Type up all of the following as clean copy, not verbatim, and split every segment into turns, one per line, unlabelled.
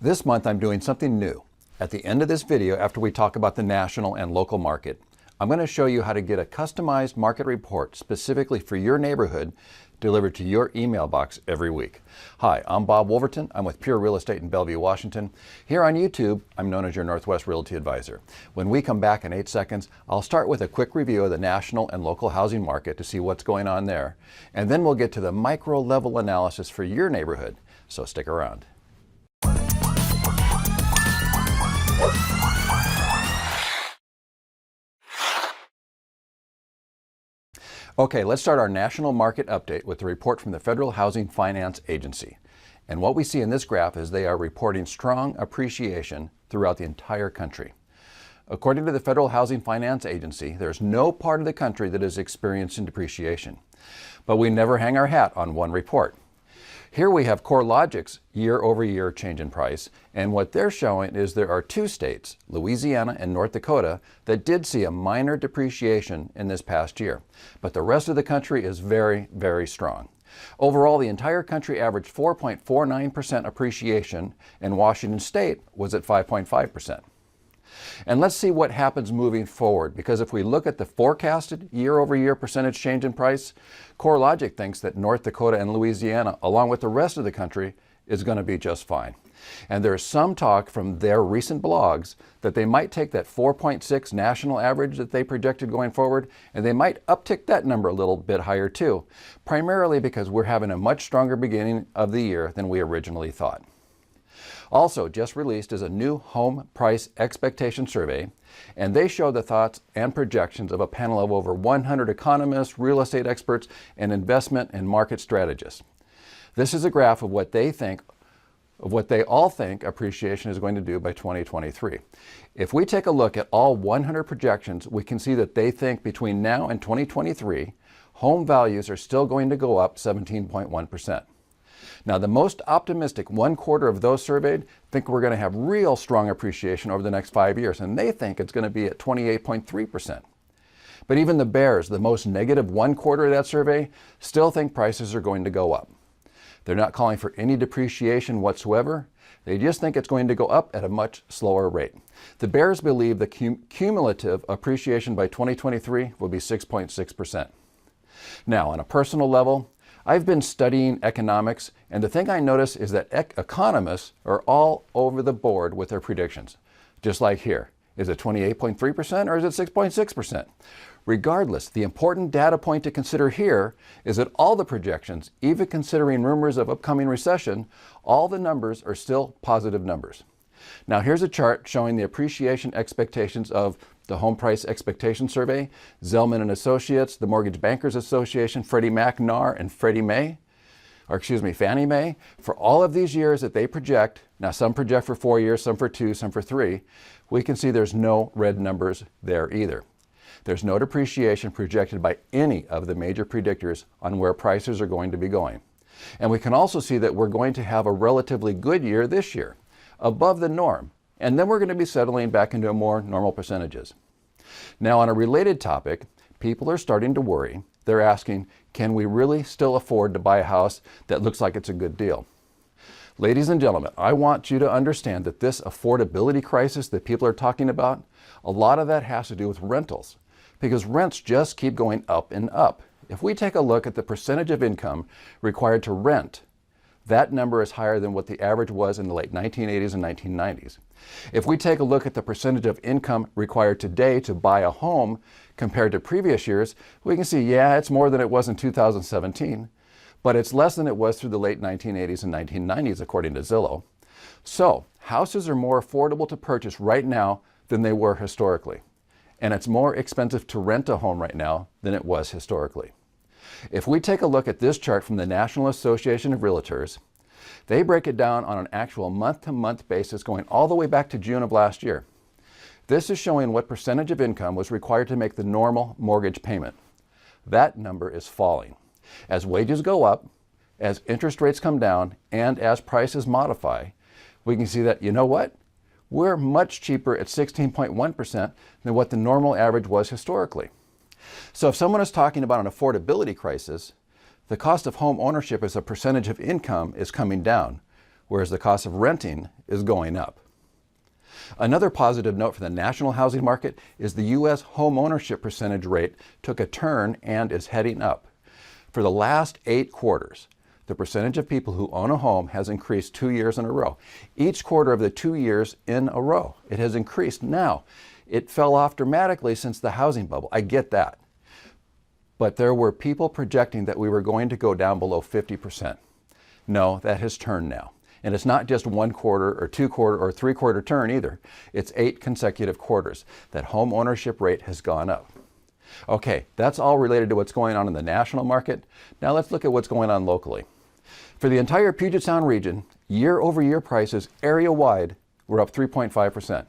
This month I'm doing something new. At the end of this video, after we talk about the national and local market, I'm going to show you how to get a customized market report specifically for your neighborhood delivered to your email box every week. Hi, I'm Bob.Woolverton. I'm with Pure Real Estate in Bellevue, Washington. Here on YouTube, I'm known as your Northwest Realty Advisor. When we come back in 8 seconds, I'll start with a quick review of the national and local housing market to see what's going on there. And then we'll get to the micro level analysis for your neighborhood. So stick around. Okay, let's start our national market update with the report from the Federal Housing Finance Agency. And what we see in this graph is they are reporting strong appreciation throughout the entire country. According to the Federal Housing Finance Agency, there's no part of the country that is experiencing depreciation. But we never hang our hat on one report. Here we have CoreLogic's year-over-year change in price, and what they're showing is there are 2 states, Louisiana and North Dakota, that did see a minor depreciation in this past year. But the rest of the country is very, very strong. Overall, the entire country averaged 4.49% appreciation, and Washington State was at 5.5%. And let's see what happens moving forward, because if we look at the forecasted year-over-year percentage change in price, CoreLogic thinks that North Dakota and Louisiana, along with the rest of the country, is going to be just fine. And there's some talk from their recent blogs that they might take that 4.6 national average that they projected going forward, and they might uptick that number a little bit higher too, primarily because we're having a much stronger beginning of the year than we originally thought. Also just released is a new home price expectation survey, and they show the thoughts and projections of a panel of over 100 economists, real estate experts, and investment and market strategists. This is a graph of what they all think appreciation is going to do by 2023. If we take a look at all 100 projections, we can see that they think between now and 2023, home values are still going to go up 17.1%. Now, the most optimistic 1/4 of those surveyed think we're going to have real strong appreciation over the next 5 years, and they think it's going to be at 28.3%. But even the bears, the most negative 1/4 of that survey, still think prices are going to go up. They're not calling for any depreciation whatsoever. They just think it's going to go up at a much slower rate. The bears believe the cumulative appreciation by 2023 will be 6.6%. Now, on a personal level, I've been studying economics, and the thing I notice is that economists are all over the board with their predictions. Just like here. Is it 28.3% or is it 6.6%? Regardless, the important data point to consider here is that all the projections, even considering rumors of upcoming recession, all the numbers are still positive numbers. Now here's a chart showing the appreciation expectations of the Home Price Expectation Survey, Zelman & Associates, the Mortgage Bankers Association, Freddie Mac, NAR, and Fannie Mae, for all of these years that they project. Now some project for 4 years, some for 2, some for 3. We can see there's no red numbers there either. There's no depreciation projected by any of the major predictors on where prices are going to be going. And we can also see that we're going to have a relatively good year this year, above the norm. And then we're going to be settling back into more normal percentages. Now, on a related topic, people are starting to worry. They're asking, can we really still afford to buy a house that looks like it's a good deal? Ladies and gentlemen, I want you to understand that this affordability crisis that people are talking about, a lot of that has to do with rentals, because rents just keep going up and up. If we take a look at the percentage of income required to rent, that number is higher than what the average was in the late 1980s and 1990s. If we take a look at the percentage of income required today to buy a home compared to previous years, we can see, yeah, it's more than it was in 2017, but it's less than it was through the late 1980s and 1990s, according to Zillow. So, houses are more affordable to purchase right now than they were historically. And it's more expensive to rent a home right now than it was historically. If we take a look at this chart from the National Association of Realtors, they break it down on an actual month-to-month basis going all the way back to June of last year. This is showing what percentage of income was required to make the normal mortgage payment. That number is falling. As wages go up, as interest rates come down, and as prices modify, we can see that, you know what? We're much cheaper at 16.1% than what the normal average was historically. So if someone is talking about an affordability crisis, the cost of home ownership as a percentage of income is coming down, whereas the cost of renting is going up. Another positive note for the national housing market is the U.S. home ownership percentage rate took a turn and is heading up. For the last 8 quarters, the percentage of people who own a home has increased 2 years in a row. Each quarter of the 2 years in a row, it has increased. Now, it fell off dramatically since the housing bubble. I get that. But there were people projecting that we were going to go down below 50%. No, that has turned now. And it's not just 1 quarter or 2 quarter or 3 quarter turn either. It's 8 consecutive quarters that home ownership rate has gone up. Okay, that's all related to what's going on in the national market. Now let's look at what's going on locally. For the entire Puget Sound region, year-over-year prices area-wide were up 3.5%,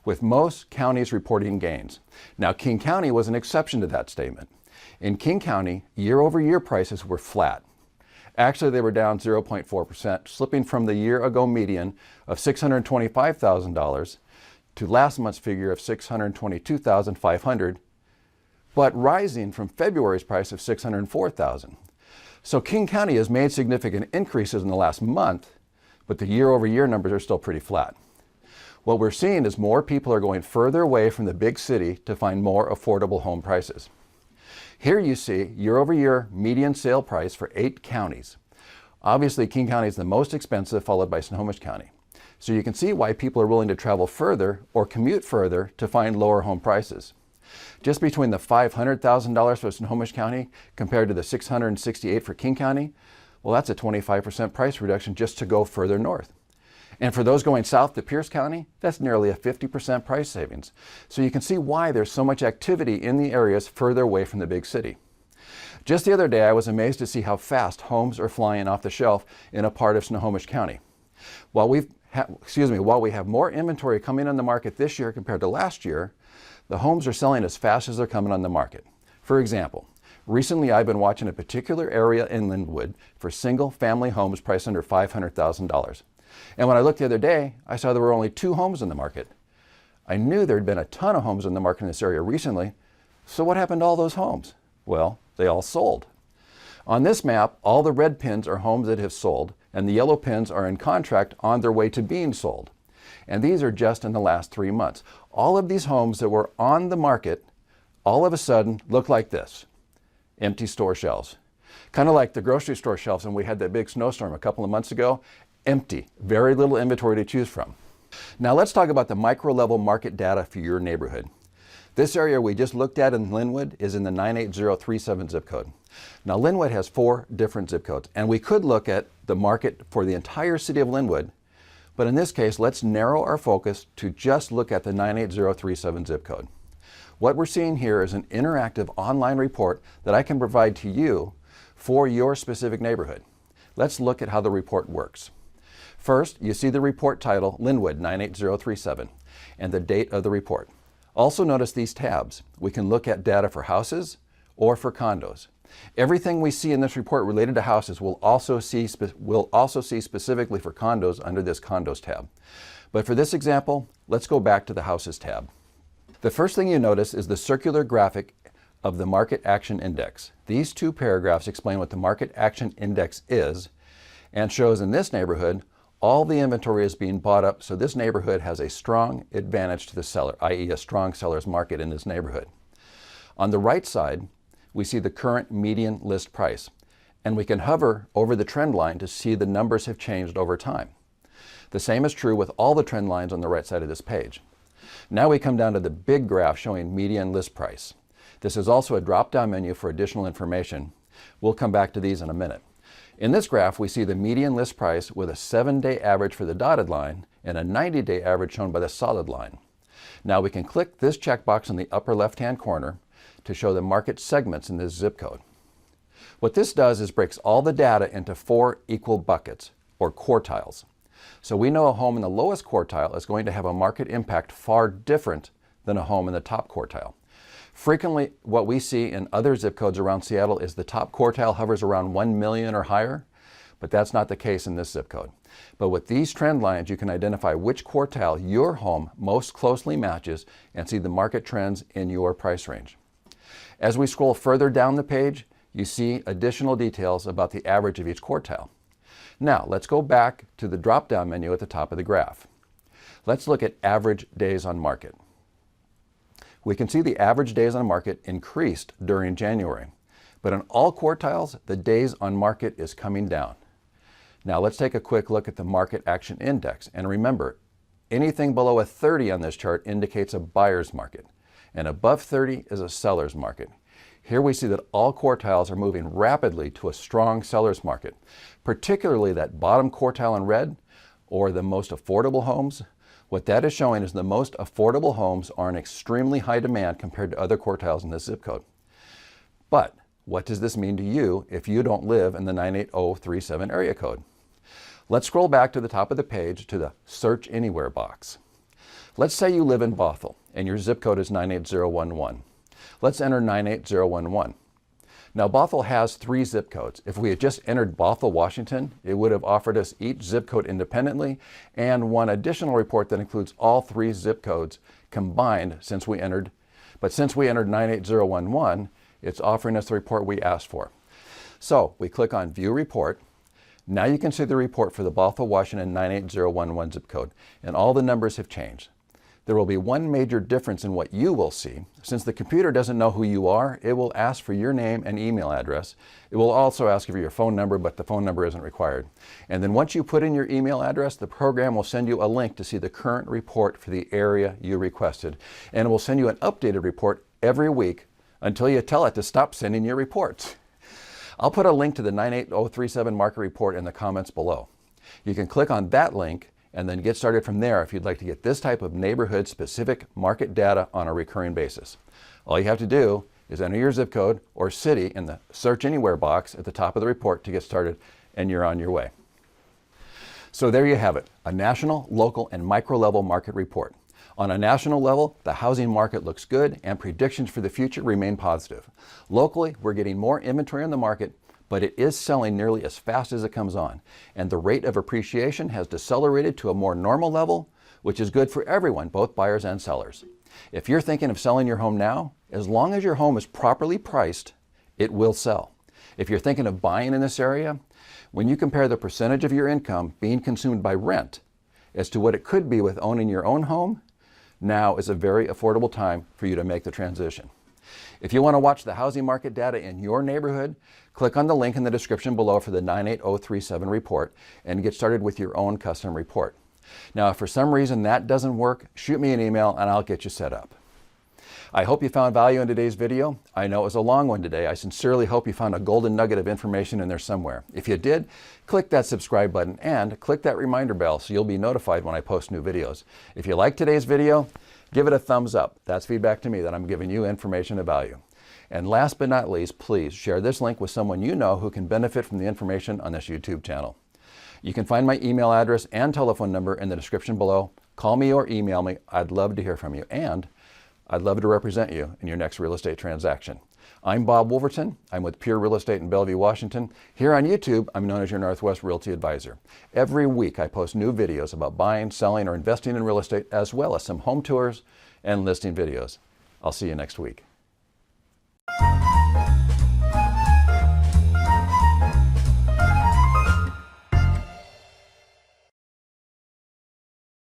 with most counties reporting gains. Now, King County was an exception to that statement. In King County, year-over-year prices were flat. Actually, they were down 0.4%, slipping from the year-ago median of $625,000 to last month's figure of $622,500, but rising from February's price of $604,000. So King County has made significant increases in the last month, but the year-over-year numbers are still pretty flat. What we're seeing is more people are going further away from the big city to find more affordable home prices. Here you see year-over-year median sale price for 8 counties. Obviously, King County is the most expensive, followed by Snohomish County. So you can see why people are willing to travel further or commute further to find lower home prices. Just between the $500,000 for Snohomish County compared to the $668,000 for King County, well, that's a 25% price reduction just to go further north. And for those going south to Pierce County, that's nearly a 50% price savings. So you can see why there's so much activity in the areas further away from the big city. Just the other day, I was amazed to see how fast homes are flying off the shelf in a part of Snohomish County. While we have more inventory coming on the market this year compared to last year, the homes are selling as fast as they're coming on the market. For example, recently I've been watching a particular area in Linwood for single-family homes priced under $500,000. And when I looked the other day, I saw there were only 2 homes in the market. I knew there had been a ton of homes in the market in this area recently, so what happened to all those homes? Well, they all sold. On this map, all the red pins are homes that have sold, and the yellow pins are in contract on their way to being sold. And these are just in the last 3 months. All of these homes that were on the market all of a sudden look like this: empty store shelves. Kind of like the grocery store shelves when we had that big snowstorm a couple of months ago. Empty, very little inventory to choose from. Now let's talk about the micro-level market data for your neighborhood. This area we just looked at in Linwood is in the 98037 zip code. Now Linwood has 4 different zip codes, and we could look at the market for the entire city of Linwood, but in this case, let's narrow our focus to just look at the 98037 zip code. What we're seeing here is an interactive online report that I can provide to you for your specific neighborhood. Let's look at how the report works. First, you see the report title, Linwood 98037, and the date of the report. Also notice these tabs. We can look at data for houses or for condos. Everything we see in this report related to houses we'll also see specifically for condos under this Condos tab. But for this example, let's go back to the Houses tab. The first thing you notice is the circular graphic of the Market Action Index. These 2 paragraphs explain what the Market Action Index is and shows in this neighborhood all the inventory is being bought up, so this neighborhood has a strong advantage to the seller, i.e. a strong seller's market in this neighborhood. On the right side, we see the current median list price, and we can hover over the trend line to see the numbers have changed over time. The same is true with all the trend lines on the right side of this page. Now we come down to the big graph showing median list price. This is also a drop-down menu for additional information. We'll come back to these in a minute. In this graph, we see the median list price with a 7-day average for the dotted line and a 90-day average shown by the solid line. Now we can click this checkbox in the upper left-hand corner to show the market segments in this zip code. What this does is breaks all the data into 4 equal buckets, or quartiles. So we know a home in the lowest quartile is going to have a market impact far different than a home in the top quartile. Frequently, what we see in other zip codes around Seattle is the top quartile hovers around 1 million or higher, but that's not the case in this zip code. But with these trend lines, you can identify which quartile your home most closely matches and see the market trends in your price range. As we scroll further down the page, you see additional details about the average of each quartile. Now, let's go back to the drop-down menu at the top of the graph. Let's look at average days on market. We can see the average days on market increased during January, but in all quartiles, the days on market is coming down. Now let's take a quick look at the Market Action Index, and remember, anything below a 30 on this chart indicates a buyer's market, and above 30 is a seller's market. Here we see that all quartiles are moving rapidly to a strong seller's market, particularly that bottom quartile in red, or the most affordable homes. What that is showing is the most affordable homes are in extremely high demand compared to other quartiles in this zip code. But what does this mean to you if you don't live in the 98037 area code? Let's scroll back to the top of the page to the Search Anywhere box. Let's say you live in Bothell and your zip code is 98011. Let's enter 98011. Now Bothell has 3 zip codes. If we had just entered Bothell, Washington, it would have offered us each zip code independently and one additional report that includes all 3 zip codes combined since we entered 98011, it's offering us the report we asked for. So we click on View Report. Now you can see the report for the Bothell, Washington 98011 zip code, and all the numbers have changed. There will be one major difference in what you will see. Since the computer doesn't know who you are, it will ask for your name and email address. It will also ask for your phone number, but the phone number isn't required. And then once you put in your email address, the program will send you a link to see the current report for the area you requested. And it will send you an updated report every week until you tell it to stop sending your reports. I'll put a link to the 98037 market report in the comments below. You can click on that link and then get started from there if you'd like to get this type of neighborhood-specific market data on a recurring basis. All you have to do is enter your zip code or city in the Search Anywhere box at the top of the report to get started, and you're on your way. So there you have it, a national, local, and micro-level market report. On a national level, the housing market looks good and predictions for the future remain positive. Locally, we're getting more inventory on the market, but it is selling nearly as fast as it comes on, and the rate of appreciation has decelerated to a more normal level, which is good for everyone, both buyers and sellers. If you're thinking of selling your home now, as long as your home is properly priced, it will sell. If you're thinking of buying in this area, when you compare the percentage of your income being consumed by rent as to what it could be with owning your own home, now is a very affordable time for you to make the transition. If you want to watch the housing market data in your neighborhood, click on the link in the description below for the 98037 report and get started with your own custom report. Now, if for some reason that doesn't work, shoot me an email and I'll get you set up. I hope you found value in today's video. I know it was a long one today. I sincerely hope you found a golden nugget of information in there somewhere. If you did, click that subscribe button and click that reminder bell so you'll be notified when I post new videos. If you liked today's video, give it a thumbs up. That's feedback to me that I'm giving you information of value. And last but not least, please share this link with someone you know who can benefit from the information on this YouTube channel. You can find my email address and telephone number in the description below. Call me or email me. I'd love to hear from you, and I'd love to represent you in your next real estate transaction. I'm Bob.Woolverton. I'm with Pure Real Estate in Bellevue, Washington. Here on YouTube, I'm known as your Northwest Realty Advisor. Every week, I post new videos about buying, selling, or investing in real estate, as well as some home tours and listing videos. I'll see you next week.